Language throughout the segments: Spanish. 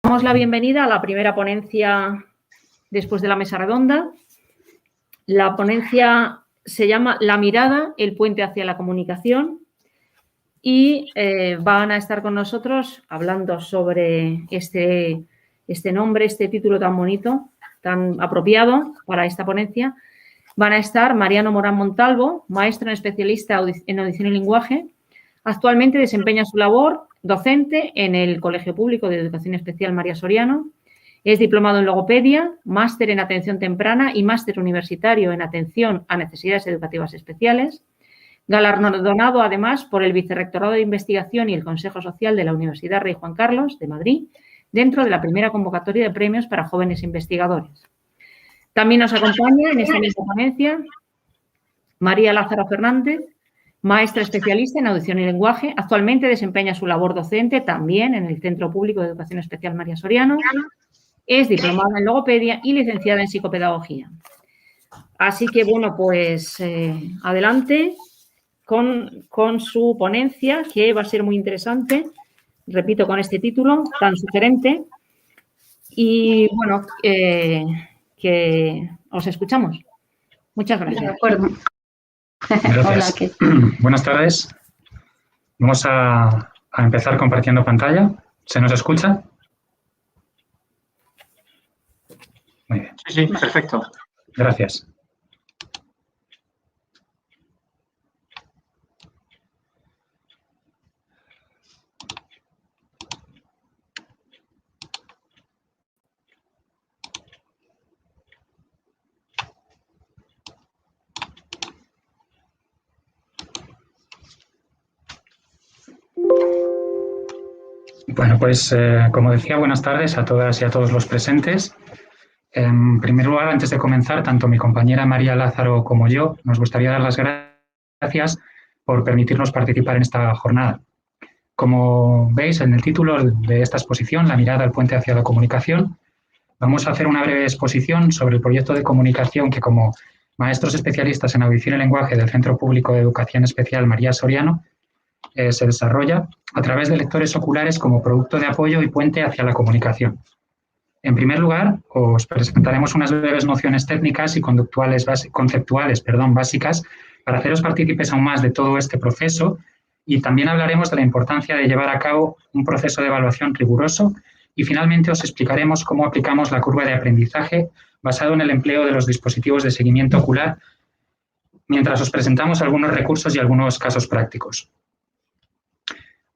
Damos la bienvenida a la primera ponencia después de la mesa redonda. La ponencia se llama La mirada, el puente hacia la comunicación, y van a estar con nosotros hablando sobre este nombre, este título tan bonito, tan apropiado para esta ponencia. Van a estar Mariano Morán Montalvo, maestro en especialista en audición y lenguaje. Actualmente desempeña su labor docente en el Colegio Público de Educación Especial María Soriano. Es diplomado en logopedia, máster en atención temprana y máster universitario en atención a necesidades educativas especiales. Galardonado además por el Vicerrectorado de Investigación y el Consejo Social de la Universidad Rey Juan Carlos de Madrid, dentro de la primera convocatoria de premios para jóvenes investigadores. También nos acompaña en esta misma ponencia María Lázaro Fernández, maestra especialista en audición y lenguaje. Actualmente desempeña su labor docente también en el Centro Público de Educación Especial María Soriano. Es diplomada en logopedia y licenciada en psicopedagogía. Así que, bueno, pues adelante con su ponencia, que va a ser muy interesante. Repito, con este título tan sugerente. Y, bueno, que os escuchamos. Muchas gracias. De acuerdo. Gracias. Hola, buenas tardes. Vamos a empezar compartiendo pantalla. ¿Se nos escucha? Muy bien. Sí, perfecto. Gracias. Bueno, pues como decía, buenas tardes a todas y a todos los presentes. En primer lugar, antes de comenzar, tanto mi compañera María Lázaro como yo nos gustaría dar las gracias por permitirnos participar en esta jornada. Como veis en el título de esta exposición, La mirada al puente hacia la comunicación, vamos a hacer una breve exposición sobre el proyecto de comunicación que, como maestros especialistas en audición y lenguaje del Centro Público de Educación Especial María Soriano, se desarrolla a través de lectores oculares como producto de apoyo y puente hacia la comunicación. En primer lugar, os presentaremos unas breves nociones técnicas y conceptuales básicas para haceros partícipes aún más de todo este proceso, y también hablaremos de la importancia de llevar a cabo un proceso de evaluación riguroso, y finalmente os explicaremos cómo aplicamos la curva de aprendizaje basado en el empleo de los dispositivos de seguimiento ocular, mientras os presentamos algunos recursos y algunos casos prácticos.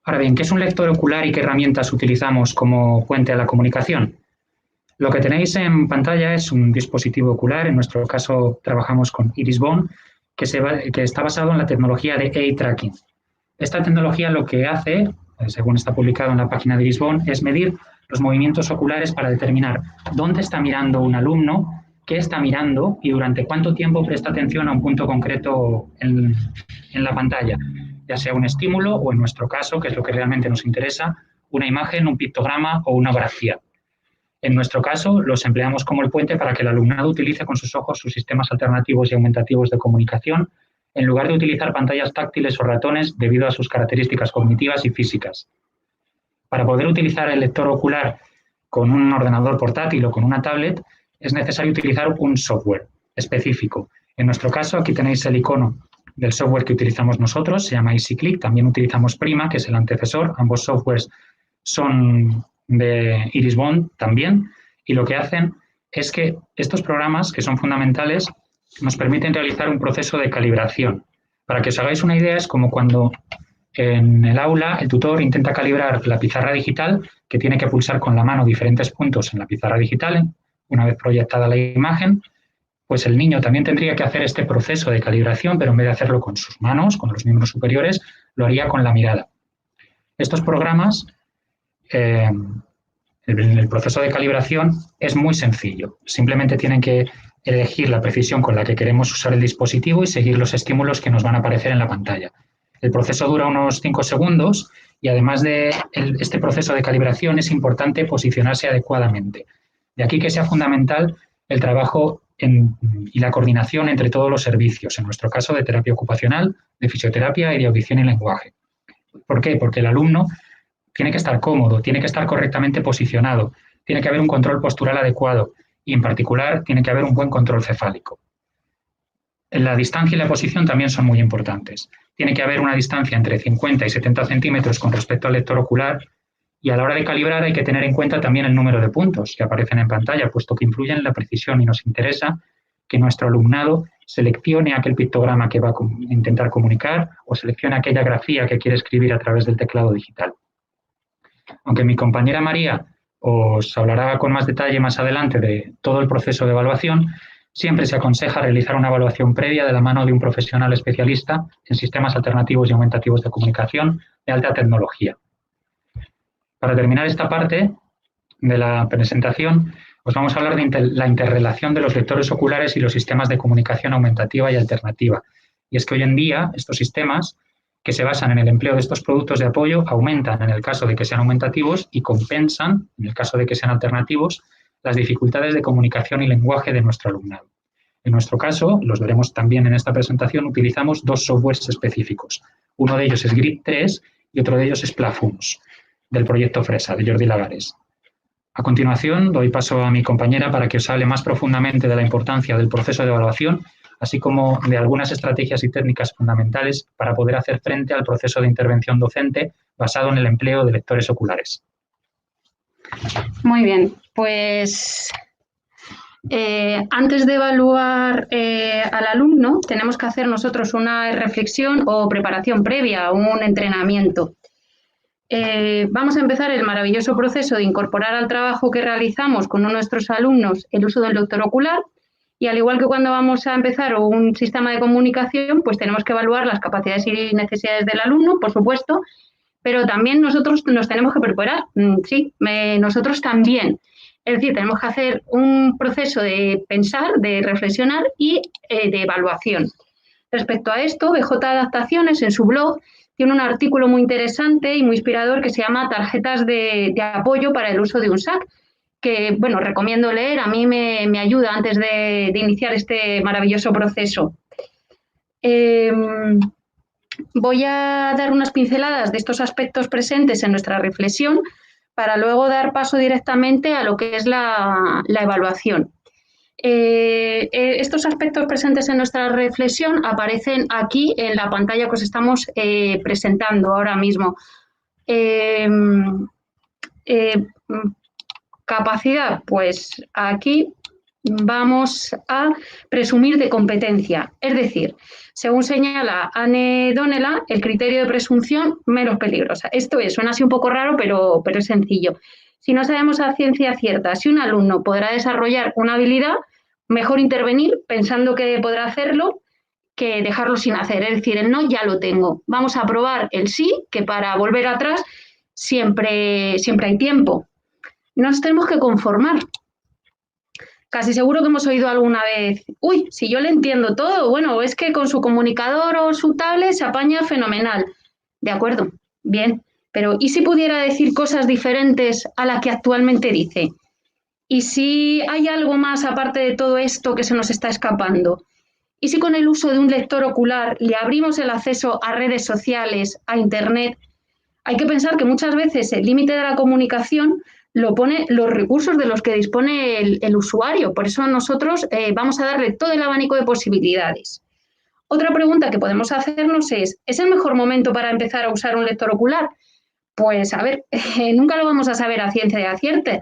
Ahora bien, ¿qué es un lector ocular y qué herramientas utilizamos como puente a la comunicación? Lo que tenéis en pantalla es un dispositivo ocular. En nuestro caso trabajamos con Irisbone, que está basado en la tecnología de eye tracking. Esta tecnología lo que hace, según está publicado en la página de Irisbone, es medir los movimientos oculares para determinar dónde está mirando un alumno, qué está mirando y durante cuánto tiempo presta atención a un punto concreto en la pantalla, ya sea un estímulo o, en nuestro caso, que es lo que realmente nos interesa, una imagen, un pictograma o una grafía. En nuestro caso, los empleamos como el puente para que el alumnado utilice con sus ojos sus sistemas alternativos y aumentativos de comunicación, en lugar de utilizar pantallas táctiles o ratones debido a sus características cognitivas y físicas. Para poder utilizar el lector ocular con un ordenador portátil o con una tablet, es necesario utilizar un software específico. En nuestro caso, aquí tenéis el icono del software que utilizamos nosotros, se llama EasyClick. También utilizamos Prima, que es el antecesor. Ambos softwares son de Irisbone también, y lo que hacen es que estos programas, que son fundamentales, nos permiten realizar un proceso de calibración. Para que os hagáis una idea, es como cuando en el aula el tutor intenta calibrar la pizarra digital, que tiene que pulsar con la mano diferentes puntos en la pizarra digital. Una vez proyectada la imagen, pues el niño también tendría que hacer este proceso de calibración, pero en vez de hacerlo con sus manos, con los miembros superiores, lo haría con la mirada. Estos programas, el proceso de calibración es muy sencillo. Simplemente tienen que elegir la precisión con la que queremos usar el dispositivo y seguir los estímulos que nos van a aparecer en la pantalla. El proceso dura unos 5 segundos y, además de este proceso de calibración, es importante posicionarse adecuadamente. De aquí que sea fundamental el trabajo y la coordinación entre todos los servicios, en nuestro caso de terapia ocupacional, de fisioterapia y de audición y lenguaje. ¿Por qué? Porque el alumno tiene que estar cómodo, tiene que estar correctamente posicionado, tiene que haber un control postural adecuado y, en particular, tiene que haber un buen control cefálico. La distancia y la posición también son muy importantes. Tiene que haber una distancia entre 50 y 70 centímetros con respecto al lector ocular, y a la hora de calibrar hay que tener en cuenta también el número de puntos que aparecen en pantalla, puesto que influyen en la precisión, y nos interesa que nuestro alumnado seleccione aquel pictograma que va a intentar comunicar o seleccione aquella grafía que quiere escribir a través del teclado digital. Aunque mi compañera María os hablará con más detalle más adelante de todo el proceso de evaluación, siempre se aconseja realizar una evaluación previa de la mano de un profesional especialista en sistemas alternativos y aumentativos de comunicación de alta tecnología. Para terminar esta parte de la presentación, os vamos a hablar de la interrelación de los lectores oculares y los sistemas de comunicación aumentativa y alternativa. Y es que hoy en día estos sistemas, que se basan en el empleo de estos productos de apoyo, aumentan en el caso de que sean aumentativos y compensan, en el caso de que sean alternativos, las dificultades de comunicación y lenguaje de nuestro alumnado. En nuestro caso, los veremos también en esta presentación, utilizamos dos softwares específicos. Uno de ellos es Grid3 y otro de ellos es Plafums, del proyecto Fresa, de Jordi Lagares. A continuación, doy paso a mi compañera para que os hable más profundamente de la importancia del proceso de evaluación, así como de algunas estrategias y técnicas fundamentales para poder hacer frente al proceso de intervención docente basado en el empleo de lectores oculares. Muy bien, pues antes de evaluar al alumno, tenemos que hacer nosotros una reflexión o preparación previa, un entrenamiento. Vamos a empezar el maravilloso proceso de incorporar al trabajo que realizamos con nuestros alumnos el uso del lector ocular, y al igual que cuando vamos a empezar un sistema de comunicación, pues tenemos que evaluar las capacidades y necesidades del alumno, por supuesto, pero también nosotros nos tenemos que preparar, sí, nosotros también. Es decir, tenemos que hacer un proceso de pensar, de reflexionar y de evaluación. Respecto a esto, BJ Adaptaciones en su blog tiene un artículo muy interesante y muy inspirador que se llama Tarjetas de apoyo para el uso de un SAC, que, bueno, recomiendo leer, a mí me ayuda antes de iniciar este maravilloso proceso. Voy a dar unas pinceladas de estos aspectos presentes en nuestra reflexión para luego dar paso directamente a lo que es la evaluación. Estos aspectos presentes en nuestra reflexión aparecen aquí en la pantalla que os estamos presentando ahora mismo. Capacidad, pues aquí vamos a presumir de competencia, es decir, según señala Anne Donela, el criterio de presunción menos peligrosa. Esto es, suena así un poco raro, pero es sencillo. Si no sabemos a ciencia cierta si un alumno podrá desarrollar una habilidad, mejor intervenir pensando que podrá hacerlo que dejarlo sin hacer. Es decir, el no ya lo tengo. Vamos a probar el sí, que para volver atrás siempre hay tiempo. Nos tenemos que conformar. Casi seguro que hemos oído alguna vez, uy, si yo le entiendo todo, bueno, es que con su comunicador o su tablet se apaña fenomenal. De acuerdo, bien, pero ¿y si pudiera decir cosas diferentes a las que actualmente dice? ¿Y si hay algo más aparte de todo esto que se nos está escapando? ¿Y si con el uso de un lector ocular le abrimos el acceso a redes sociales, a Internet? Hay que pensar que muchas veces el límite de la comunicación lo pone los recursos de los que dispone el usuario. Por eso nosotros vamos a darle todo el abanico de posibilidades. Otra pregunta que podemos hacernos es el mejor momento para empezar a usar un lector ocular? Pues, a ver, nunca lo vamos a saber a ciencia cierta,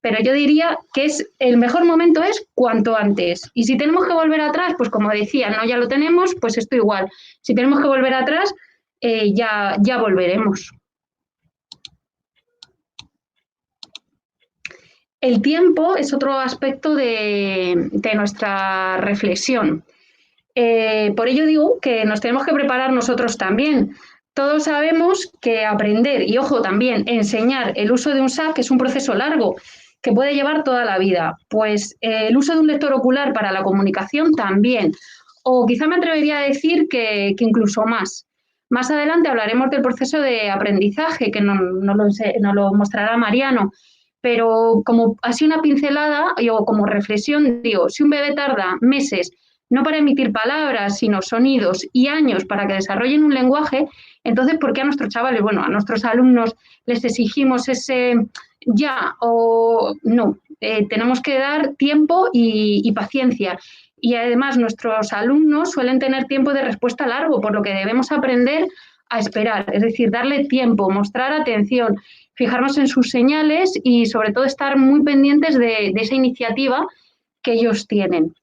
pero yo diría que el mejor momento es cuanto antes. Y si tenemos que volver atrás, pues como decía, no ya lo tenemos, pues esto igual. Si tenemos que volver atrás, ya volveremos. El tiempo es otro aspecto de nuestra reflexión. Por ello digo que nos tenemos que preparar nosotros también. Todos sabemos que aprender y, ojo, también enseñar el uso de un SAC es un proceso largo que puede llevar toda la vida. Pues el uso de un lector ocular para la comunicación también. O quizá me atrevería a decir que incluso más. Más adelante hablaremos del proceso de aprendizaje, que nos lo mostrará Mariano. Pero como así una pincelada o como reflexión, digo, si un bebé tarda meses no para emitir palabras, sino sonidos y años para que desarrollen un lenguaje, Entonces, ¿por qué a nuestros chavales, bueno, a nuestros alumnos les exigimos ese ya o no? Tenemos que dar tiempo y paciencia. Y además nuestros alumnos suelen tener tiempo de respuesta largo, por lo que debemos aprender a esperar, es decir, darle tiempo, mostrar atención, fijarnos en sus señales y sobre todo estar muy pendientes de esa iniciativa que ellos tienen.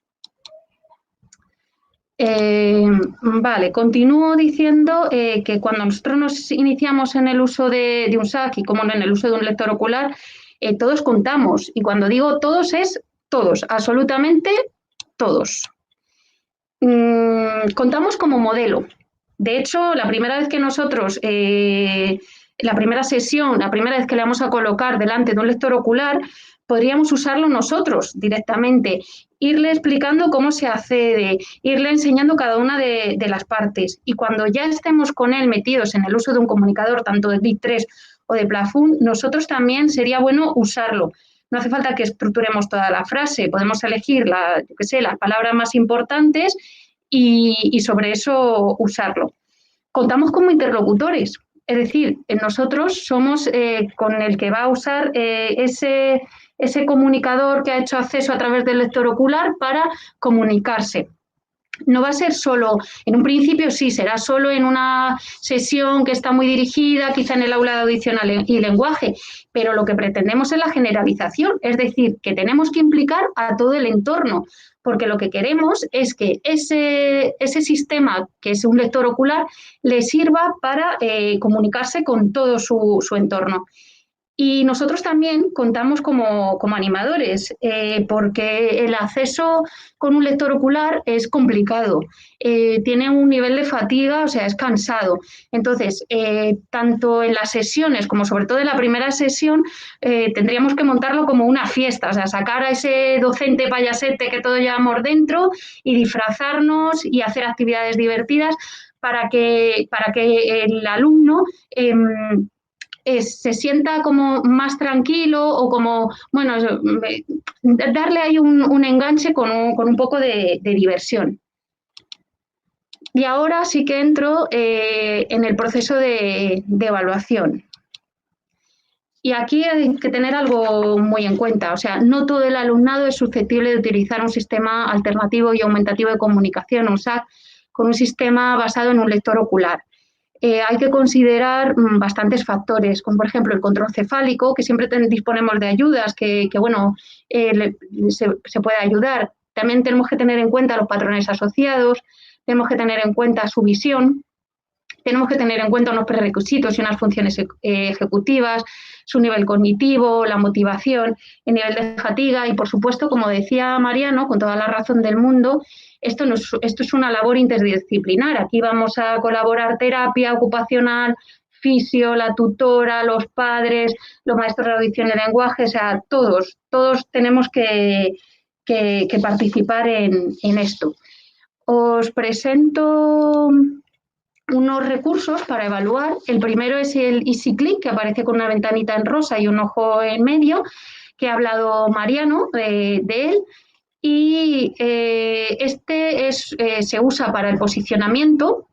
Vale, continúo diciendo que cuando nosotros nos iniciamos en el uso de un SAC y como en el uso de un lector ocular, todos contamos. Y cuando digo todos es todos, absolutamente todos. Contamos como modelo. De hecho, la primera vez que nosotros, la primera sesión, la primera vez que le vamos a colocar delante de un lector ocular, podríamos usarlo nosotros directamente, irle explicando cómo se accede, irle enseñando cada una de las partes. Y cuando ya estemos con él metidos en el uso de un comunicador, tanto de Big3 o de Plafond, nosotros también sería bueno usarlo. No hace falta que estructuremos toda la frase, podemos elegir las palabras más importantes y sobre eso usarlo. Contamos como interlocutores, es decir, nosotros somos con el que va a usar ese comunicador que ha hecho acceso a través del lector ocular para comunicarse. No va a ser solo, en un principio sí, será solo en una sesión que está muy dirigida, quizá en el aula de audición y lenguaje, pero lo que pretendemos es la generalización, es decir, que tenemos que implicar a todo el entorno, porque lo que queremos es que ese sistema, que es un lector ocular, le sirva para comunicarse con todo su entorno. Y nosotros también contamos como animadores, porque el acceso con un lector ocular es complicado, tiene un nivel de fatiga, o sea, es cansado. Entonces, tanto en las sesiones como sobre todo en la primera sesión, tendríamos que montarlo como una fiesta, o sea, sacar a ese docente payasete que todos llevamos dentro y disfrazarnos y hacer actividades divertidas para que el alumno se sienta como más tranquilo o como, bueno, darle ahí un enganche con un poco de diversión. Y ahora sí que entro en el proceso de evaluación. Y aquí hay que tener algo muy en cuenta, o sea, no todo el alumnado es susceptible de utilizar un sistema alternativo y aumentativo de comunicación, un SAC, con un sistema basado en un lector ocular. Hay que considerar bastantes factores, como por ejemplo el control cefálico, que siempre disponemos de ayudas, que bueno, se puede ayudar. También tenemos que tener en cuenta los patrones asociados, tenemos que tener en cuenta su visión, tenemos que tener en cuenta unos prerequisitos y unas funciones ejecutivas, su nivel cognitivo, la motivación, el nivel de fatiga y, por supuesto, como decía Mariano, con toda la razón del mundo, esto es una labor interdisciplinar. Aquí vamos a colaborar terapia ocupacional, fisio, la tutora, los padres, los maestros de audición y lenguaje, o sea, todos tenemos que participar en esto. Os presento unos recursos para evaluar. El primero es el EasyClick, que aparece con una ventanita en rosa y un ojo en medio, que ha hablado Mariano de él. Y se usa para el posicionamiento,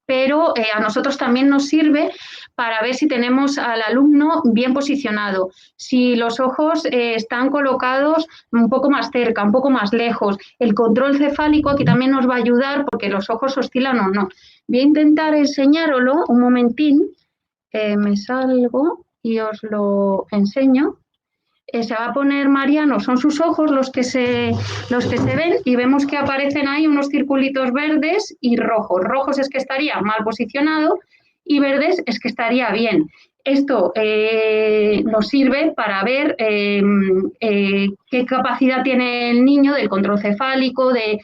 pero a nosotros también nos sirve para ver si tenemos al alumno bien posicionado, si los ojos están colocados un poco más cerca, un poco más lejos. El control cefálico aquí también nos va a ayudar porque los ojos oscilan o no. Voy a intentar enseñároslo un momentín, me salgo y os lo enseño. Se va a poner Mariano, son sus ojos los que se ven y vemos que aparecen ahí unos circulitos verdes y rojos. Rojos es que estaría mal posicionado y verdes es que estaría bien. Esto nos sirve para ver qué capacidad tiene el niño del control cefálico, de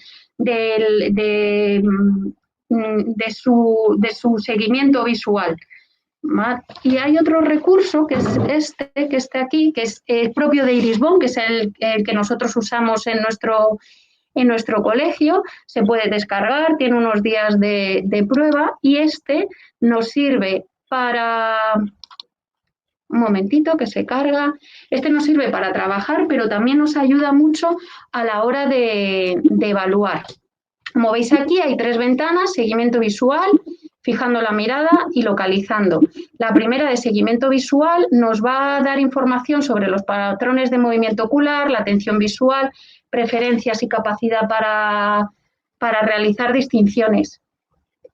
su seguimiento visual. Y hay otro recurso que es que está aquí, que es propio de Irisbon, que es el que nosotros usamos en nuestro colegio. Se puede descargar, tiene unos días de prueba y nos sirve para... Un momentito que se carga. Nos sirve para trabajar, pero también nos ayuda mucho a la hora de evaluar. Como veis aquí hay 3 ventanas, seguimiento visual, fijando la mirada y localizando. La primera, de seguimiento visual, nos va a dar información sobre los patrones de movimiento ocular, la atención visual, preferencias y capacidad para realizar distinciones.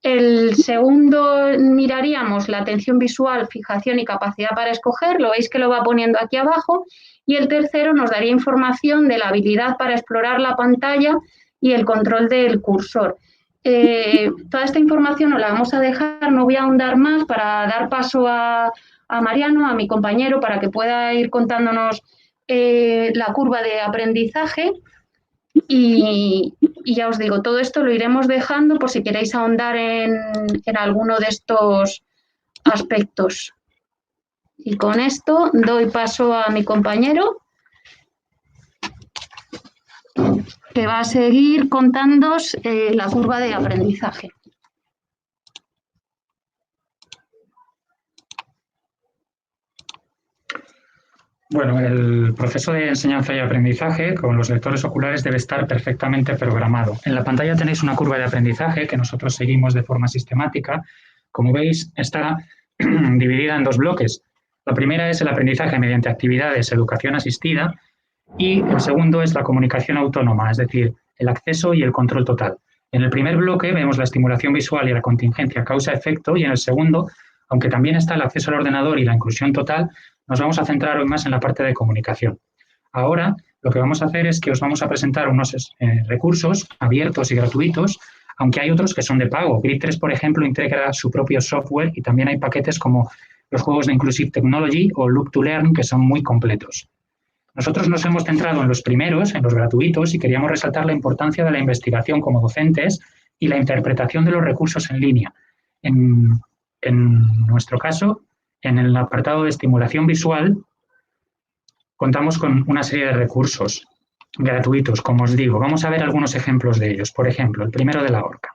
El segundo miraríamos la atención visual, fijación y capacidad para escoger, lo veis que lo va poniendo aquí abajo, y el tercero nos daría información de la habilidad para explorar la pantalla y el control del cursor. Toda esta información os la vamos a dejar, no voy a ahondar más para dar paso a Mariano, a mi compañero, para que pueda ir contándonos la curva de aprendizaje. Y ya os digo, todo esto lo iremos dejando por si queréis ahondar en alguno de estos aspectos. Y con esto doy paso a mi compañero, que va a seguir contándoos la curva de aprendizaje. Bueno, el proceso de enseñanza y aprendizaje con los lectores oculares debe estar perfectamente programado. En la pantalla tenéis una curva de aprendizaje que nosotros seguimos de forma sistemática. Como veis, está dividida en dos bloques. La primera es el aprendizaje mediante actividades, educación asistida, y el segundo es la comunicación autónoma, es decir, el acceso y el control total. En el primer bloque vemos la estimulación visual y la contingencia causa-efecto, y en el segundo, aunque también está el acceso al ordenador y la inclusión total, nos vamos a centrar hoy más en la parte de comunicación. Ahora, lo que vamos a hacer es que os vamos a presentar unos recursos abiertos y gratuitos, aunque hay otros que son de pago. Grid3, por ejemplo, integra su propio software y también hay paquetes como los juegos de Inclusive Technology o Loop to Learn, que son muy completos. Nosotros nos hemos centrado en los primeros, en los gratuitos, y queríamos resaltar la importancia de la investigación como docentes y la interpretación de los recursos en línea. En nuestro caso, en el apartado de estimulación visual, contamos con una serie de recursos gratuitos, como os digo. Vamos a ver algunos ejemplos de ellos. Por ejemplo, el primero de la horca.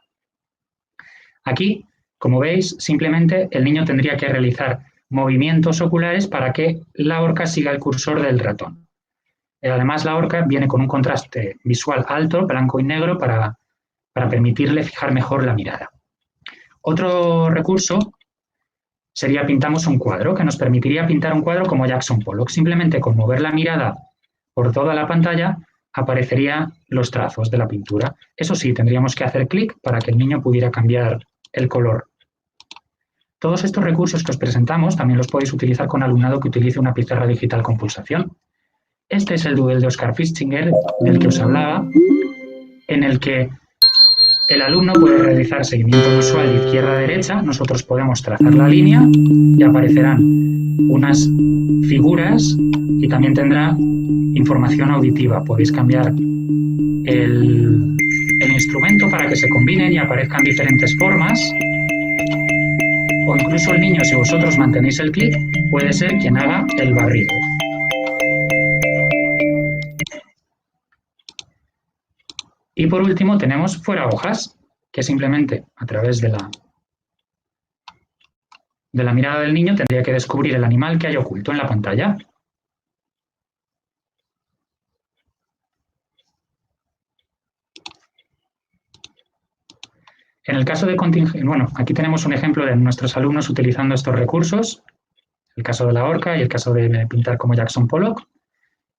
Aquí, como veis, simplemente el niño tendría que realizar movimientos oculares para que la horca siga el cursor del ratón. Además, la horca viene con un contraste visual alto, blanco y negro, para permitirle fijar mejor la mirada. Otro recurso sería pintamos un cuadro, que nos permitiría pintar un cuadro como Jackson Pollock. Simplemente con mover la mirada por toda la pantalla aparecerían los trazos de la pintura. Eso sí, tendríamos que hacer clic para que el niño pudiera cambiar el color. Todos estos recursos que os presentamos también los podéis utilizar con alumnado que utilice una pizarra digital con pulsación. Este es el Doodle de Oscar Fischinger, del que os hablaba, en el que el alumno puede realizar seguimiento visual de izquierda a derecha. Nosotros podemos trazar la línea y aparecerán unas figuras y también tendrá información auditiva. Podéis cambiar el instrumento para que se combinen y aparezcan diferentes formas. O incluso el niño, si vosotros mantenéis el clic, puede ser quien haga el barrido. Y por último tenemos fuera hojas, que simplemente a través de la mirada del niño tendría que descubrir el animal que hay oculto en la pantalla. En el caso de contingencia, bueno, aquí tenemos un ejemplo de nuestros alumnos utilizando estos recursos, el caso de la horca y el caso de pintar como Jackson Pollock.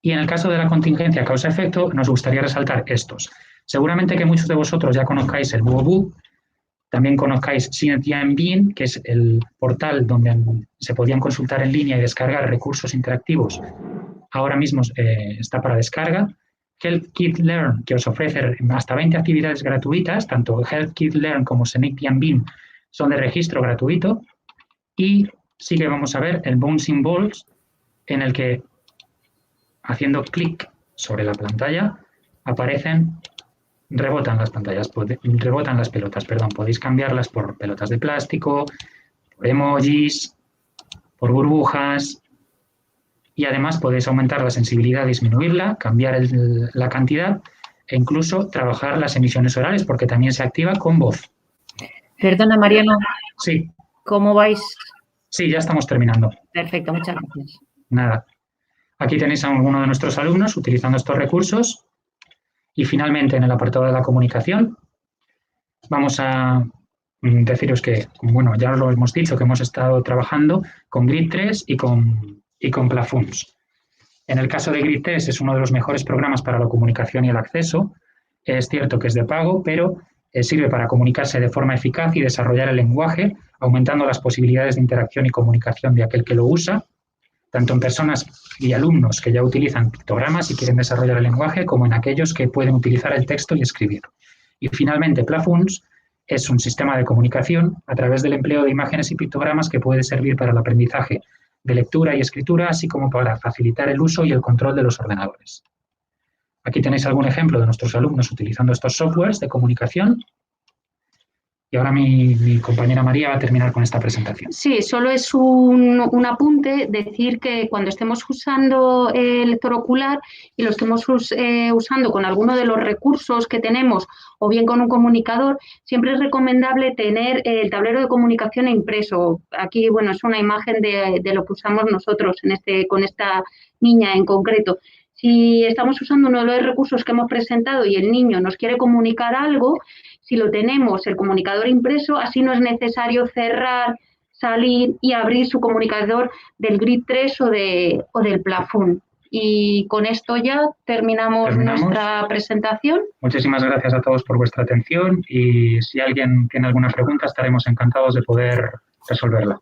Y en el caso de la contingencia causa-efecto, nos gustaría resaltar estos. Seguramente que muchos de vosotros ya conozcáis el Buobu, también conozcáis Cientiambin, que es el portal donde se podían consultar en línea y descargar recursos interactivos. Ahora mismo está para descarga. Help Kids Learn, que os ofrece hasta 20 actividades gratuitas, tanto Help Kids Learn como Cientiambin son de registro gratuito. Y sí que vamos a ver el Bouncing Balls, en el que haciendo clic sobre la pantalla rebotan las pelotas, perdón. Podéis cambiarlas por pelotas de plástico, por emojis, por burbujas, y además podéis aumentar la sensibilidad, disminuirla, cambiar la cantidad e incluso trabajar las emisiones orales, porque también se activa con voz. Perdona, Mariano. Sí. ¿Cómo vais? Sí, ya estamos terminando. Perfecto, muchas gracias. Nada. Aquí tenéis a alguno de nuestros alumnos utilizando estos recursos. Y finalmente, en el apartado de la comunicación, vamos a deciros que, bueno, ya os lo hemos dicho, que hemos estado trabajando con Grid 3 y con Plafuns. En el caso de Grid 3 es uno de los mejores programas para la comunicación y el acceso. Es cierto que es de pago, pero sirve para comunicarse de forma eficaz y desarrollar el lenguaje, aumentando las posibilidades de interacción y comunicación de aquel que lo usa, tanto en personas y alumnos que ya utilizan pictogramas y quieren desarrollar el lenguaje, como en aquellos que pueden utilizar el texto y escribir. Y finalmente, Plafuns es un sistema de comunicación a través del empleo de imágenes y pictogramas que puede servir para el aprendizaje de lectura y escritura, así como para facilitar el uso y el control de los ordenadores. Aquí tenéis algún ejemplo de nuestros alumnos utilizando estos softwares de comunicación. Y ahora mi compañera María va a terminar con esta presentación. Sí, solo es un apunte, decir que cuando estemos usando el lector ocular y lo estemos usando con alguno de los recursos que tenemos o bien con un comunicador, siempre es recomendable tener el tablero de comunicación impreso. Aquí, bueno, es una imagen de lo que usamos nosotros con esta niña en concreto. Si estamos usando uno de los recursos que hemos presentado y el niño nos quiere comunicar algo, si lo tenemos el comunicador impreso, así no es necesario cerrar, salir y abrir su comunicador del Grid 3 o del Plafond. Y con esto ya terminamos nuestra presentación. Muchísimas gracias a todos por vuestra atención y si alguien tiene alguna pregunta estaremos encantados de poder resolverla.